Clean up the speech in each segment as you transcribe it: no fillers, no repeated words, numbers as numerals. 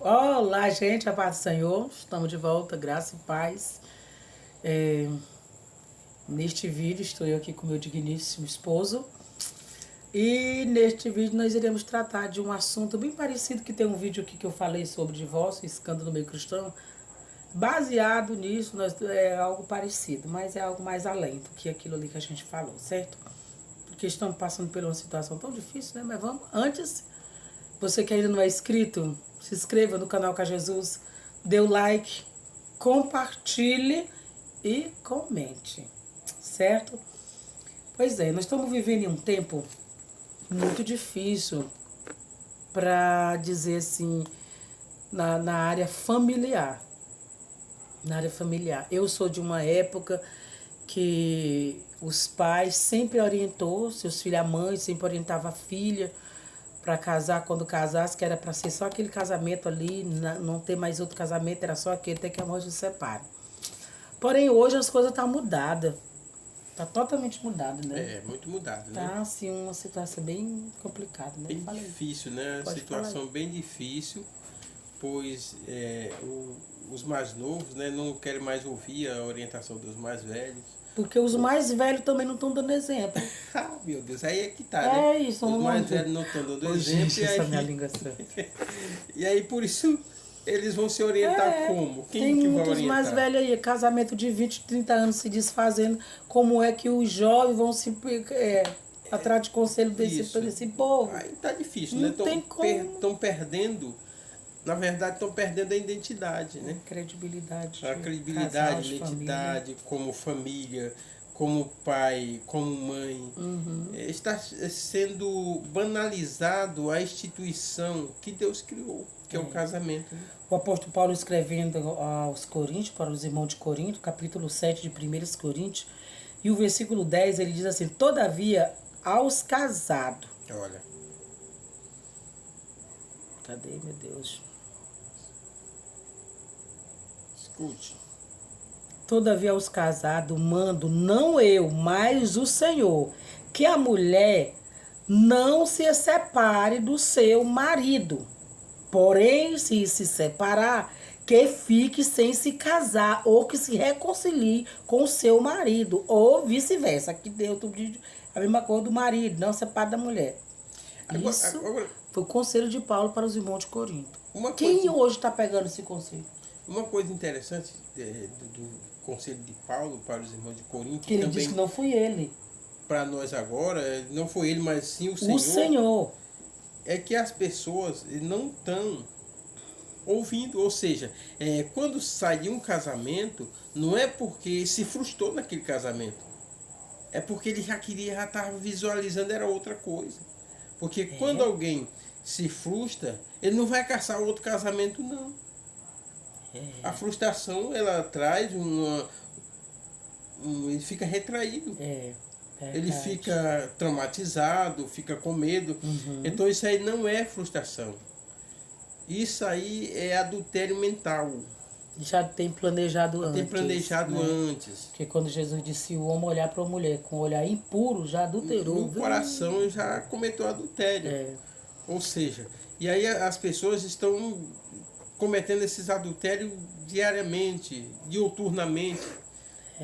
Olá, gente, a paz do Senhor. Estamos de volta, graça e paz. Neste vídeo estou eu aqui com meu digníssimo esposo. E neste vídeo nós iremos tratar de um assunto bem parecido, que tem um vídeo aqui que eu falei sobre divórcio e escândalo no meio cristão. Baseado nisso, é algo parecido, mas é algo mais além do que aquilo ali que a gente falou, certo? Porque estamos passando por uma situação tão difícil, né? Mas vamos, antes, você que ainda não é inscrito, se inscreva no canal Com Jesus, dê o like, compartilhe e comente, certo? Pois é, nós estamos vivendo em um tempo muito difícil para dizer assim, na área familiar. Na área familiar. Eu sou de uma época que os pais sempre orientou seus filhos, a mãe sempre orientava a filha para casar quando casasse, que era para ser só aquele casamento ali, não ter mais outro casamento, era só aquele, até que a mãe se separe. Porém, hoje as coisas estão mudadas. Tá totalmente mudado, né? É, muito mudado, né? Tá, assim, uma situação bem complicada, né? Bem difícil, né? Pode Situação bem difícil, pois os mais novos, né, não querem mais ouvir a orientação dos mais velhos. Porque os mais velhos também não estão dando exemplo. Ah, meu Deus, aí é que tá, né? Isso, Os mais muito. velhos não estão dando Ô, exemplo gente, e aí, essa minha língua estranha. e aí por isso eles vão se orientar como? Quem Tem que vai muitos orientar? mais velhos aí, casamento de 20, 30 anos se desfazendo. Como é que os jovens vão se atrás de conselho desse povo? Aí tá difícil, Não né? tem como. Estão perdendo, na verdade estão perdendo a identidade, né? Credibilidade. A credibilidade, a identidade como família, como pai, como mãe. Está sendo banalizado a instituição que Deus criou, que é o casamento. Né? O apóstolo Paulo escrevendo aos Coríntios, para os irmãos de Corinto, capítulo 7 de 1 Coríntios, e o versículo 10, ele diz assim: todavia, aos casados. Olha. Cadê, meu Deus? Escute. Todavia aos casados mando, não eu, mas o Senhor, que a mulher não se separe do seu marido. Porém, se separar, que fique sem se casar ou que se reconcilie com o seu marido, ou vice-versa. Aqui deu a mesma coisa do marido, não separe da mulher. Isso foi o conselho de Paulo para os irmãos de Corinto. Quem hoje está pegando esse conselho? Uma coisa interessante do conselho de Paulo para os irmãos de Corinto, que ele disse que não foi ele. Para nós agora, não foi ele, mas sim o Senhor. O Senhor. É que as pessoas não estão ouvindo, ou seja, quando sai de um casamento, não é porque se frustrou naquele casamento, é porque ele já estava visualizando era outra coisa. Porque quando alguém se frustra, ele não vai caçar outro casamento, não. A frustração, ela traz ele fica retraído. Ele fica traumatizado, fica com medo. Então isso aí não é frustração. Isso aí é adultério mental. Já tem planejado antes. Tem planejado antes. Porque quando Jesus disse o homem olhar para a mulher com um olhar impuro, já adulterou. No coração já cometeu adultério. Ou seja, e aí as pessoas estão cometendo esses adultérios diariamente, diuturnamente.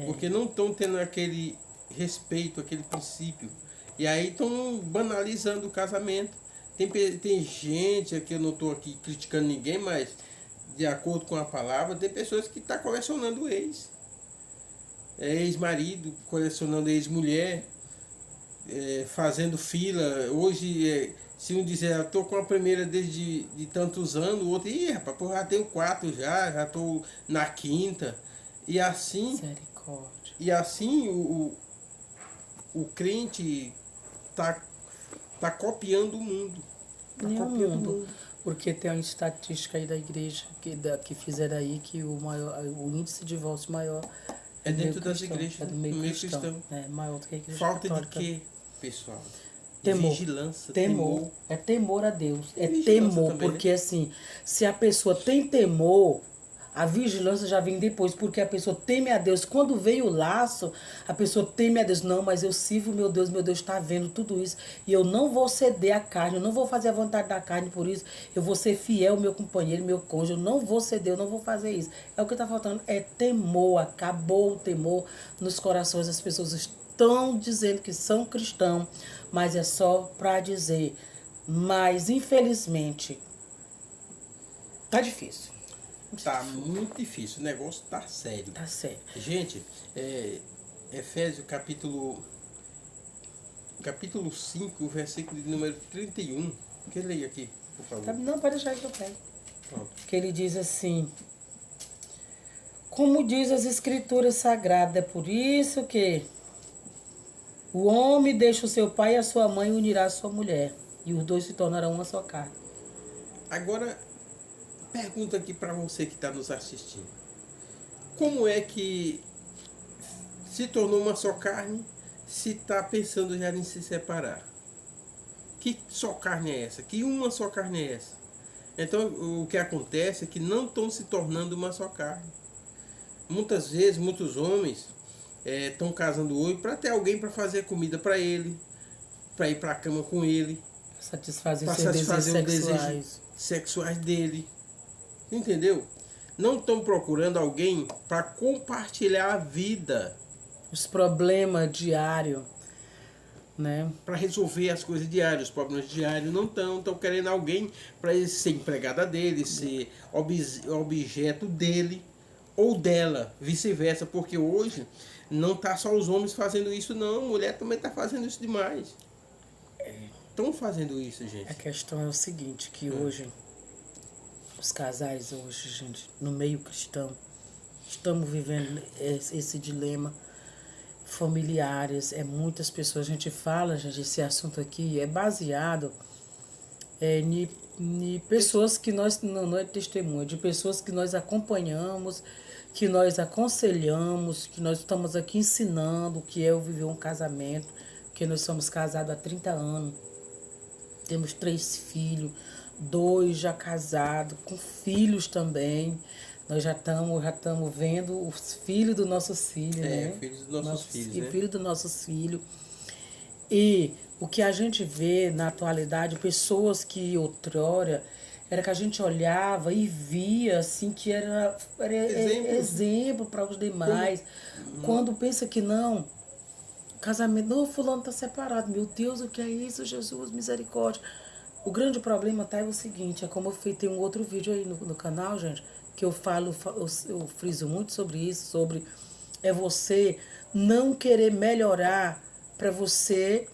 Porque não estão tendo aquele respeito, aquele princípio. E aí estão banalizando o casamento. Tem gente, aqui eu não estou aqui criticando ninguém, mas de acordo com a palavra, tem pessoas que estão colecionando ex. Ex-marido, colecionando ex-mulher, fazendo fila. Hoje, se um dizer, estou com a primeira desde de tantos anos, o outro, rapaz, já tenho 4 já estou na 5ª. E assim, misericórdia. E assim o crente tá copiando o mundo. Tá copiando o mundo. Porque tem uma estatística aí da igreja que fizeram aí que o índice de divórcio maior é dentro das igrejas, do meio cristão. É maior do que a igreja Falta católica. de quê, pessoal? Temor. Vigilância, temor. É temor a Deus. É vigilância temor, também, porque né? assim, se a pessoa tem temor, A vigilância já vem depois, porque a pessoa teme a Deus. Quando vem o laço, a pessoa teme a Deus. Não, mas eu sirvo meu Deus está vendo tudo isso. E eu não vou ceder à carne, eu não vou fazer a vontade da carne por isso. Eu vou ser fiel ao meu companheiro, meu cônjuge. Eu não vou ceder, eu não vou fazer isso. É o que está faltando, é temor. Acabou o temor nos corações das pessoas. Estão dizendo que são cristãos, mas é só para dizer. Mas, infelizmente, tá difícil. Tá muito difícil, o negócio tá sério. Tá sério. Gente, Efésios capítulo 5, versículo de número 31. Que leia aqui, por favor. Não, pode deixar que eu pego. Pronto. Que ele diz assim: como diz as escrituras sagradas, é por isso que o homem deixa o seu pai e a sua mãe e unirá a sua mulher, e os dois se tornarão uma só carne. Agora, pergunta aqui para você que está nos assistindo. Como é que se tornou uma só carne se está pensando já em se separar? Que só carne é essa? Que uma só carne é essa? Então, o que acontece é que não estão se tornando uma só carne. Muitas vezes, muitos homens estão casando hoje para ter alguém para fazer comida para ele, para ir para a cama com ele, Satisfazer para seus satisfazer os desejos desejos sexuais dele. Entendeu? Não estão procurando alguém para compartilhar a vida, os problemas diários, né? para resolver as coisas diárias, os problemas diários. Não estão querendo alguém para ser empregada dele, ser objeto dele ou dela, vice-versa, porque hoje não tá só os homens fazendo isso, não, a mulher também está fazendo isso demais. Estão fazendo isso, gente. A questão é o seguinte, que hoje os casais hoje, gente, no meio cristão, estamos vivendo esse dilema familiares, muitas pessoas, a gente fala, gente, esse assunto aqui é baseado em pessoas que nós, não é testemunha, de pessoas que nós acompanhamos, que nós aconselhamos, que nós estamos aqui ensinando o que é viver um casamento, porque nós somos casados há 30 anos, temos 3 filhos, 2 já casados, com filhos também. Nós já estamos vendo os filhos dos nossos filhos, né? Filhos dos nossos filhos, né? Filhos dos nossos filhos. E o que a gente vê na atualidade, pessoas que outrora, era que a gente olhava e via, assim, que era exemplo para os demais. Quando pensa que não, casamento, não, fulano está separado. Meu Deus, o que é isso, Jesus, misericórdia. O grande problema é o seguinte, é como tem um outro vídeo aí no canal, gente, que eu falo, eu friso muito sobre isso, sobre você não querer melhorar para você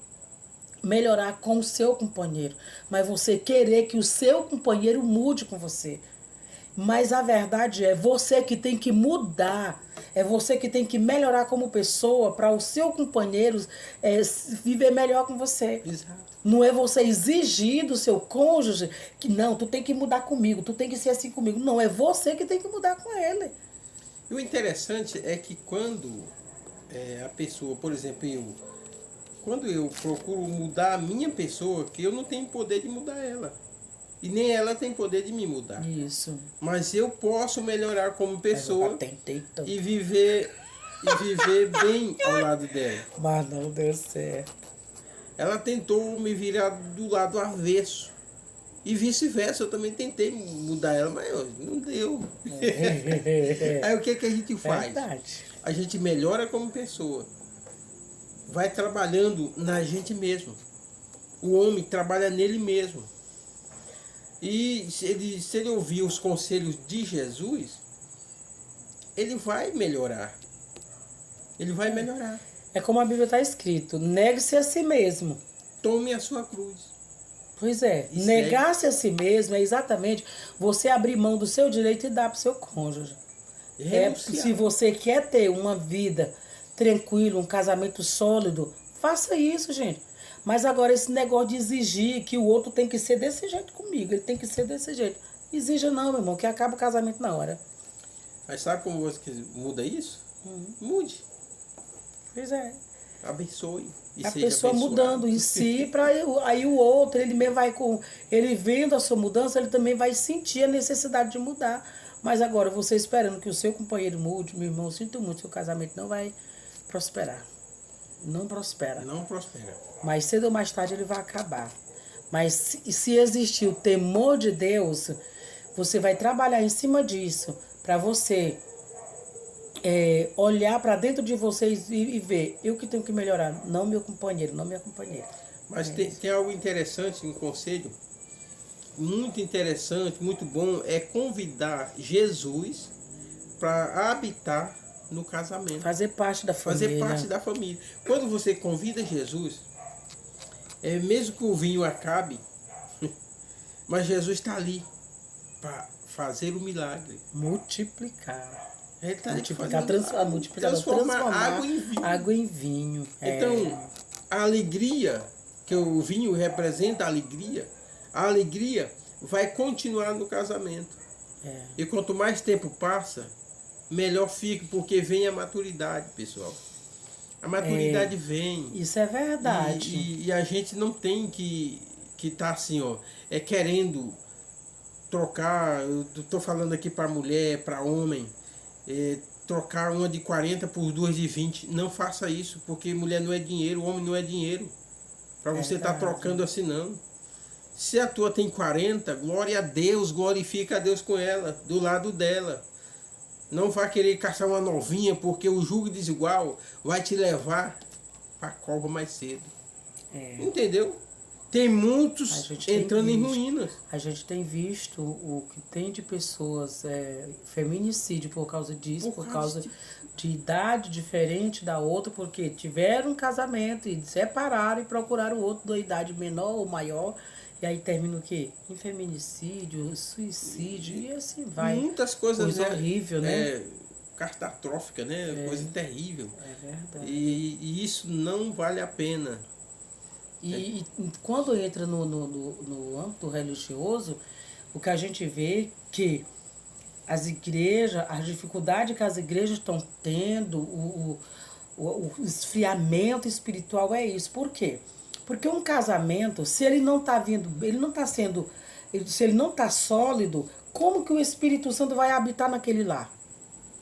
melhorar com o seu companheiro, mas você querer que o seu companheiro mude com você. Mas a verdade é você que tem que mudar, é você que tem que melhorar como pessoa para o seu companheiro viver melhor com você. Exato. Não é você exigir do seu cônjuge que não, tu tem que mudar comigo, tu tem que ser assim comigo. Não, é você que tem que mudar com ele. E o interessante é que quando a pessoa, por exemplo, quando eu procuro mudar a minha pessoa, que eu não tenho poder de mudar ela. E nem ela tem poder de me mudar. Isso. Mas eu posso melhorar como pessoa e viver bem ao lado dela. Mas não deu certo. Ela tentou me virar do lado avesso. E vice-versa, eu também tentei mudar ela, mas não deu. Aí o que a gente faz? Verdade. A gente melhora como pessoa. Vai trabalhando na gente mesmo. O homem trabalha nele mesmo. E se ele ouvir os conselhos de Jesus, ele vai melhorar. Ele vai melhorar. É como a Bíblia está escrito, negue-se a si mesmo. Tome a sua cruz. Pois é, negar-se a si mesmo é exatamente você abrir mão do seu direito e dar para o seu cônjuge. Se você quer ter uma vida tranquila, um casamento sólido, faça isso, gente. Mas agora esse negócio de exigir que o outro tem que ser desse jeito comigo, ele tem que ser desse jeito. Exija não, meu irmão, que acaba o casamento na hora. Mas sabe como você muda isso? Mude. Pois é. Abençoe. E a seja pessoa abençoado. Mudando em si, para aí o outro, ele mesmo vai ele vendo a sua mudança, ele também vai sentir a necessidade de mudar. Mas agora, você esperando que o seu companheiro mude, meu irmão, eu sinto muito, seu casamento não vai prosperar. Não prospera. Não prospera. Mais cedo ou mais tarde ele vai acabar. Mas se existir o temor de Deus, você vai trabalhar em cima disso, para você olhar para dentro de vocês e ver, eu que tenho que melhorar, não meu companheiro, não minha companheira. Mas tem algo interessante, um conselho, muito interessante, muito bom, é convidar Jesus para habitar no casamento. Fazer parte da família. Fazer parte da família. Quando você convida Jesus, mesmo que o vinho acabe, mas Jesus está ali para fazer o milagre. Multiplicar. Ele está transformar água em vinho. Então, a alegria, que o vinho representa a alegria vai continuar no casamento. E quanto mais tempo passa, melhor fica, porque vem a maturidade, pessoal. A maturidade vem. Isso é verdade. E a gente não tem que tá assim, ó, querendo trocar, eu estou falando aqui para mulher, para homem, trocar uma de 40 por duas de 20. Não faça isso, porque mulher não é dinheiro, homem não é dinheiro. Para você estar trocando assim, não. Se a tua tem 40, glória a Deus, glorifica a Deus com ela, do lado dela. Não vai querer caçar uma novinha, porque o jugo desigual vai te levar para a cova mais cedo. Entendeu? Tem muitos entrando em ruínas. A gente tem visto o que tem de pessoas, feminicídio por causa disso, por causa de idade diferente da outra, porque tiveram um casamento e separaram e procuraram outro da idade menor ou maior. E aí termina o quê? Em feminicídio, suicídio e assim vai. Muitas coisas. Coisa horrível, né? Catastrófica, né? Coisa terrível. É verdade. E isso não vale a pena. E quando entra no âmbito religioso, o que a gente vê que as igrejas, a dificuldade que as igrejas estão tendo, o esfriamento espiritual é isso. Por quê? Porque um casamento, se ele não está vindo, ele não está sendo, se ele não está sólido, como que o Espírito Santo vai habitar naquele lar?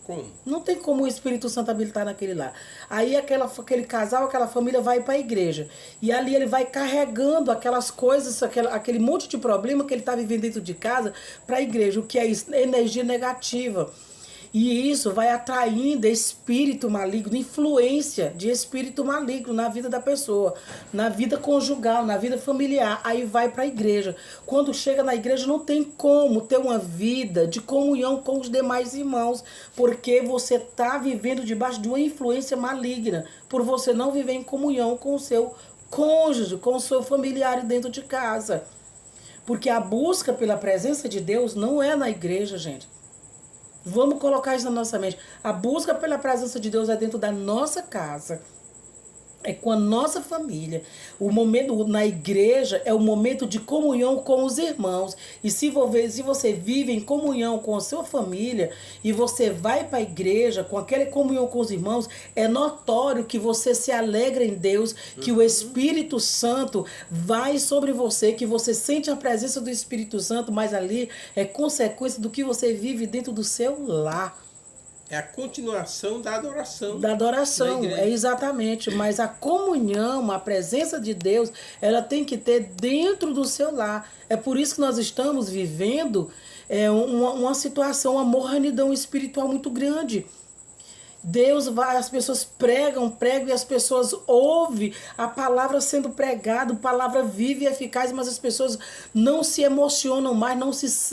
Como? Não tem como o Espírito Santo habitar naquele lar. Aí aquele casal, aquela família vai para a igreja. E ali ele vai carregando aquelas coisas, aquele monte de problema que ele está vivendo dentro de casa para a igreja. O que é isso? Energia negativa. E isso vai atraindo espírito maligno, influência de espírito maligno na vida da pessoa, na vida conjugal, na vida familiar. Aí vai para a igreja. Quando chega na igreja não tem como ter uma vida de comunhão com os demais irmãos, porque você está vivendo debaixo de uma influência maligna, por você não viver em comunhão com o seu cônjuge, com o seu familiar dentro de casa. Porque a busca pela presença de Deus não é na igreja, gente. Vamos colocar isso na nossa mente. A busca pela presença de Deus é dentro da nossa casa. É com a nossa família. O momento na igreja é o momento de comunhão com os irmãos. E se você vive em comunhão com a sua família e você vai para a igreja com aquela comunhão com os irmãos, é notório que você se alegra em Deus, que o Espírito Santo vai sobre você, que você sente a presença do Espírito Santo, mas ali é consequência do que você vive dentro do seu lar. É a continuação da adoração. Da adoração, exatamente. Mas a comunhão, a presença de Deus, ela tem que ter dentro do seu lar. É por isso que nós estamos vivendo uma situação, uma mornidão espiritual muito grande. Deus vai, as pessoas pregam e as pessoas ouvem a palavra sendo pregada, palavra viva e eficaz, mas as pessoas não se emocionam mais,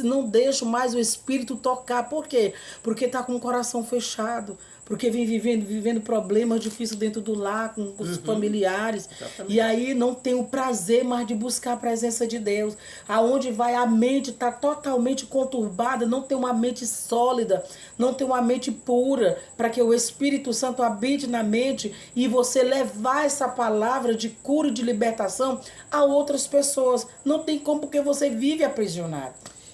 não deixam mais o Espírito tocar. Por quê? Porque está com o coração fechado, porque vem vivendo problemas difíceis dentro do lar, com os familiares. Exatamente. E aí não tem o prazer mais de buscar a presença de Deus. Aonde vai a mente está totalmente conturbada, não tem uma mente sólida, não tem uma mente pura, para que o Espírito Santo habite na mente e você levar essa palavra de cura e de libertação a outras pessoas. Não tem como, porque você vive aprisionado.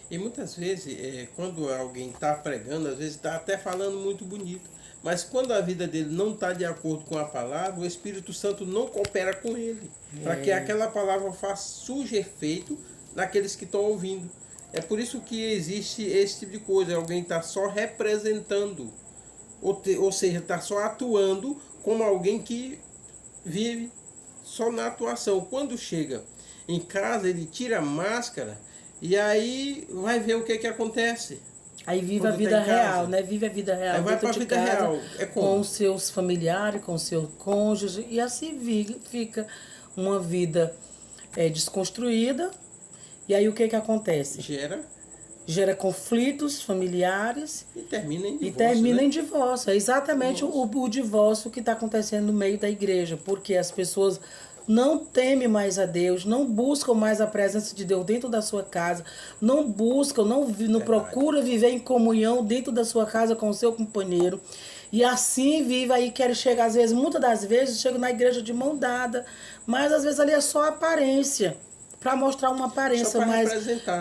E muitas vezes, quando alguém está pregando, às vezes está até falando muito bonito. Mas quando a vida dele não está de acordo com a palavra, o Espírito Santo não coopera com ele. Para que aquela palavra faça sujo efeito naqueles que estão ouvindo. É por isso que existe esse tipo de coisa. Alguém está só representando. Ou seja, está só atuando como alguém que vive só na atuação. Quando chega em casa, ele tira a máscara e aí vai ver o que acontece. Aí vive a vida real, né? Vive a vida real. Aí vai para a vida real. É com os seus familiares, com o seu cônjuge. E assim fica uma vida desconstruída. E aí o que acontece? Gera conflitos familiares. E termina em divórcio. E termina em divórcio. É exatamente o divórcio que está acontecendo no meio da igreja. Porque as pessoas não temem mais a Deus, não buscam mais a presença de Deus dentro da sua casa, não buscam, não procuram viver em comunhão dentro da sua casa com o seu companheiro. E assim vive aí, quer chegar, às vezes, muitas das vezes, chega na igreja de mão dada, mas às vezes ali é só aparência, para mostrar uma aparência,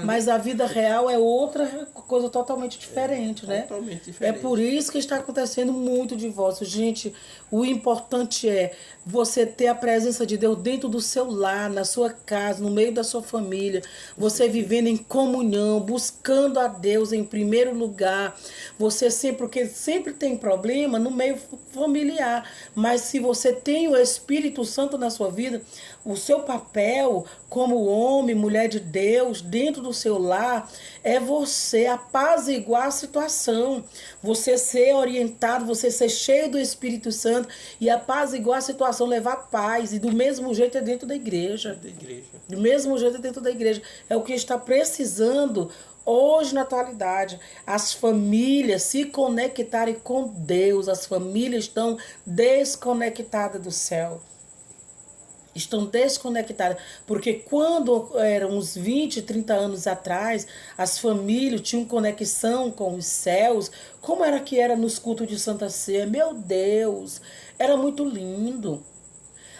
mas a vida real é outra coisa totalmente diferente, né? Totalmente diferente. É por isso que está acontecendo muito divórcio. Gente, o importante é você ter a presença de Deus dentro do seu lar, na sua casa, no meio da sua família, você vivendo em comunhão, buscando a Deus em primeiro lugar. Você porque sempre tem problema no meio familiar, mas se você tem o Espírito Santo na sua vida, o seu papel como homem, mulher de Deus, dentro do seu lar, é você apaziguar a situação, você ser orientado, você ser cheio do Espírito Santo e apaziguar a situação, levar paz. E do mesmo jeito é dentro da igreja. Do mesmo jeito é dentro da igreja. É o que está precisando hoje na atualidade. As famílias se conectarem com Deus. As famílias estão desconectadas do céu. Estão desconectadas, porque quando eram uns 20, 30 anos atrás, as famílias tinham conexão com os céus, como era que era nos cultos de Santa Ceia? Meu Deus, era muito lindo.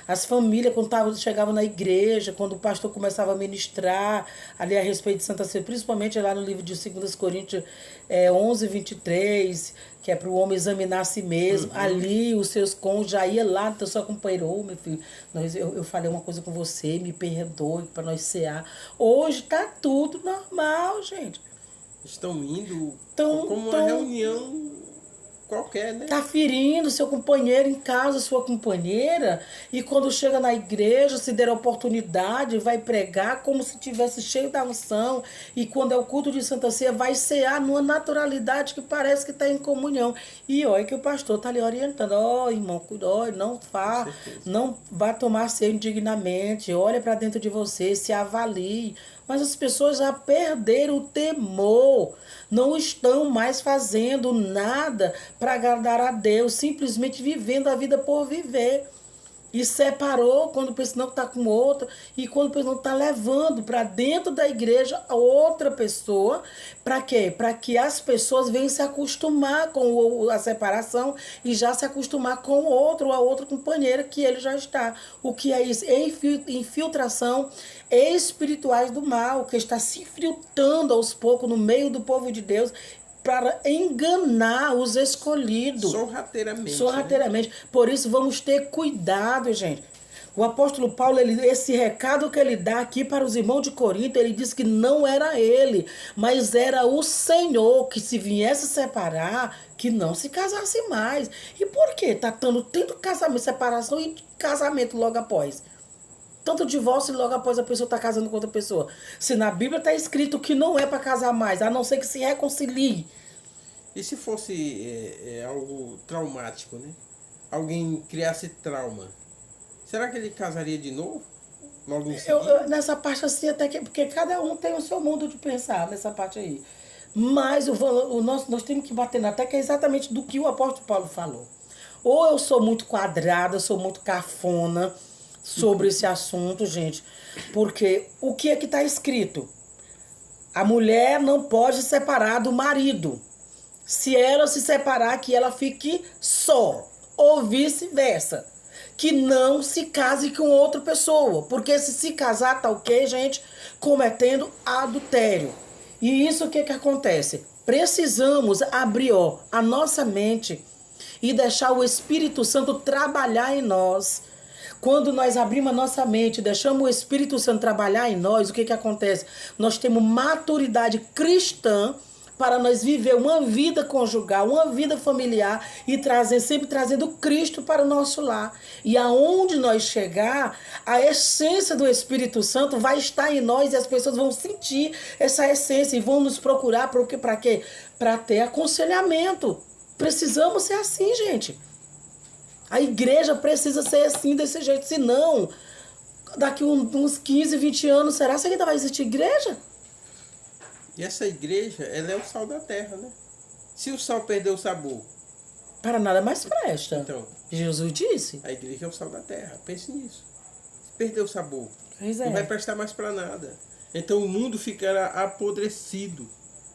As famílias, quando chegavam na igreja, quando o pastor começava a ministrar ali a respeito de Santa Ceia, principalmente lá no livro de 2 Coríntios 11, 23, que é para o homem examinar a si mesmo. Ali os seus cônjuges já iam lá, então sua companheira, meu filho, eu falei uma coisa com você, me perdoe para nós cear. Hoje está tudo normal, gente. Estão indo como uma reunião qualquer, né? Tá ferindo seu companheiro em casa, sua companheira, e quando chega na igreja, se der a oportunidade, vai pregar como se tivesse cheio da unção, e quando é o culto de Santa Ceia, vai cear numa naturalidade que parece que está em comunhão. E olha que o pastor está lhe orientando, irmão, não vá tomar ceia indignamente, olha para dentro de você, se avalie. Mas as pessoas já perderam o temor, não estão mais fazendo nada para agradar a Deus, simplesmente vivendo a vida por viver. E separou quando pensa não está com outra, e quando pensa não está levando para dentro da igreja a outra pessoa. Para quê? Para que as pessoas venham se acostumar com a separação e já se acostumar com outro ou a outra companheira que ele já está. O que é isso? Infiltração espirituais do mal, que está se infiltrando aos poucos no meio do povo de Deus, para enganar os escolhidos. Sorrateiramente. Né? Por isso vamos ter cuidado, gente. O apóstolo Paulo, esse recado que ele dá aqui para os irmãos de Corinto, ele diz que não era ele, mas era o Senhor que, se viesse separar, que não se casasse mais. E por quê? Está tendo tanto casamento, separação e casamento logo após. Tanto divórcio e logo após a pessoa está casando com outra pessoa. Se na Bíblia está escrito que não é para casar mais, a não ser que se reconcilie. E se fosse algo traumático, né? Alguém criasse trauma, será que ele casaria de novo? Logo em seguida? Nessa parte assim, até que... Porque cada um tem o seu mundo de pensar nessa parte aí. Mas nós temos que bater na tecla exatamente do que o apóstolo Paulo falou. Ou eu sou muito quadrada, sou muito cafona sobre esse assunto, gente, porque o que é que está escrito? A mulher não pode se separar do marido. Se ela se separar, que ela fique só, ou vice-versa. Que não se case com outra pessoa, porque se casar, tá o quê, gente? Cometendo adultério. E isso o que acontece? Precisamos abrir a nossa mente e deixar o Espírito Santo trabalhar em nós. Quando nós abrimos a nossa mente, deixamos o Espírito Santo trabalhar em nós, o que que acontece? Nós temos maturidade cristã para nós viver uma vida conjugal, uma vida familiar e sempre trazendo Cristo para o nosso lar. E aonde nós chegar, a essência do Espírito Santo vai estar em nós e as pessoas vão sentir essa essência e vão nos procurar para quê? Para ter aconselhamento. Precisamos ser assim, gente. A igreja precisa ser assim, desse jeito. Senão, daqui uns 15, 20 anos, será que ainda vai existir igreja? E essa igreja, ela é o sal da terra, né? Se o sal perder o sabor... Para nada mais presta. Então, Jesus disse. A igreja é o sal da terra. Pense nisso. Se perder o sabor, pois é. Não vai prestar mais para nada. Então o mundo ficará apodrecido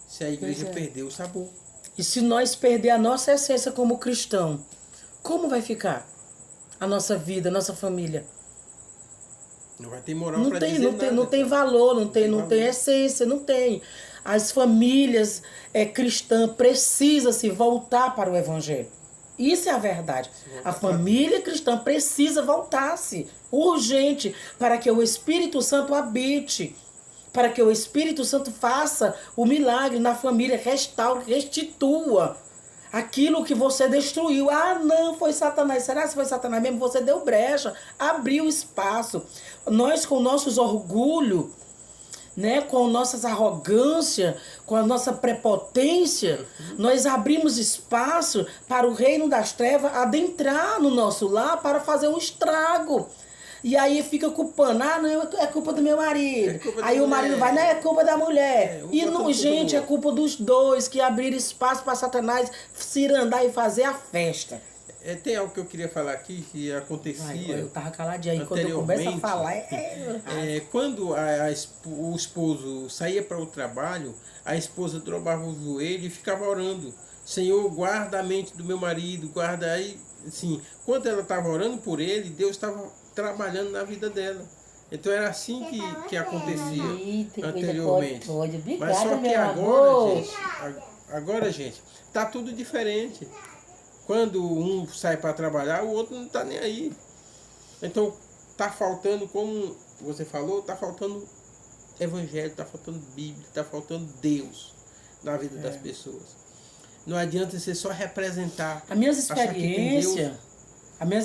se a igreja perder o sabor. E se nós perder a nossa essência como cristão, como vai ficar a nossa vida, a nossa família? Não vai ter moral para dizer nada. Não tem valor, não tem essência, não tem. As famílias cristãs precisam se voltar para o Evangelho. Isso é a verdade. A família cristã precisa voltar-se urgente para que o Espírito Santo habite, para que o Espírito Santo faça o milagre na família, restaure, restitua aquilo que você destruiu. Ah, não, foi Satanás. Será que foi Satanás mesmo? Você deu brecha, abriu espaço. Nós, com nossos orgulhos, né, com nossas arrogâncias, com a nossa prepotência, nós abrimos espaço para o reino das trevas adentrar no nosso lar para fazer um estrago. E aí fica culpando, ah, não, é culpa do meu marido. Aí o marido vai, não, é culpa da mulher. E não, gente, é culpa dos dois que abriram espaço para Satanás cirandar e fazer a festa. Tem algo que eu queria falar aqui que acontecia. Eu tava caladinha aí, quando eu começo a falar. Quando o esposo saía para o trabalho, a esposa dobrava o joelho e ficava orando. Senhor, guarda a mente do meu marido, guarda aí. Assim, quando ela estava orando por ele, Deus estava trabalhando na vida dela. Então era assim que acontecia anteriormente. Mas só que agora, gente, tá tudo diferente. Quando um sai para trabalhar, o outro não está nem aí. Então, está faltando, como você falou, está faltando evangelho, está faltando Bíblia, está faltando Deus na vida das pessoas. Não adianta você só representar. As minhas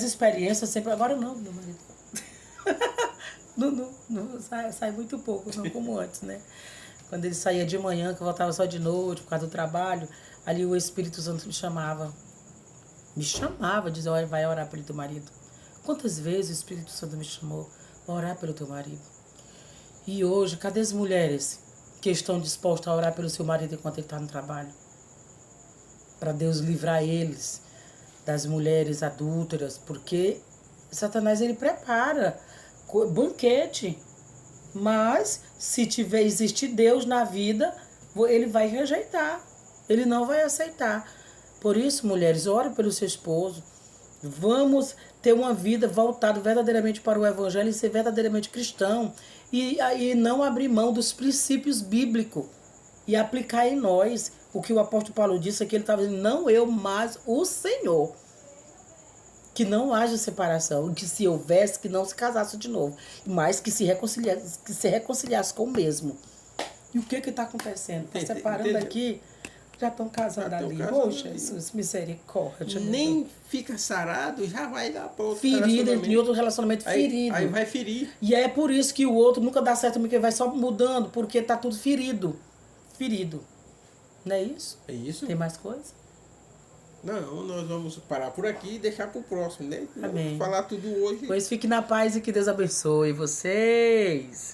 experiências sempre... Agora não, meu marido. não sai muito pouco, não como antes, né? Quando ele saía de manhã, que eu voltava só de noite, por causa do trabalho, ali o Espírito Santo me chamava, dizia, olha, vai orar pelo teu marido. Quantas vezes o Espírito Santo me chamou para orar pelo teu marido? E hoje, cadê as mulheres que estão dispostas a orar pelo seu marido enquanto ele está no trabalho? Para Deus livrar eles das mulheres adúlteras, porque Satanás, ele prepara banquete, mas se existir Deus na vida, ele vai rejeitar, ele não vai aceitar. Por isso, mulheres, ore pelo seu esposo. Vamos ter uma vida voltada verdadeiramente para o Evangelho e ser verdadeiramente cristão. E não abrir mão dos princípios bíblicos. E aplicar em nós o que o apóstolo Paulo disse, que ele estava dizendo, não eu, mas o Senhor. Que não haja separação. Que se houvesse, que não se casasse de novo. Mas que se reconciliasse com o mesmo. E o que está acontecendo? Está separando aqui... Já estão casando ali. Poxa, Jesus, misericórdia. Nem fica sarado, já vai dar para outro ferido, em outro relacionamento ferido. Aí vai ferir. E é por isso que o outro nunca dá certo, porque vai só mudando, porque tá tudo ferido. Ferido. Não é isso? É isso? Tem mais coisa? Não, nós vamos parar por aqui e deixar para o próximo, né? Amém. Vamos falar tudo hoje. Pois fique na paz e que Deus abençoe vocês.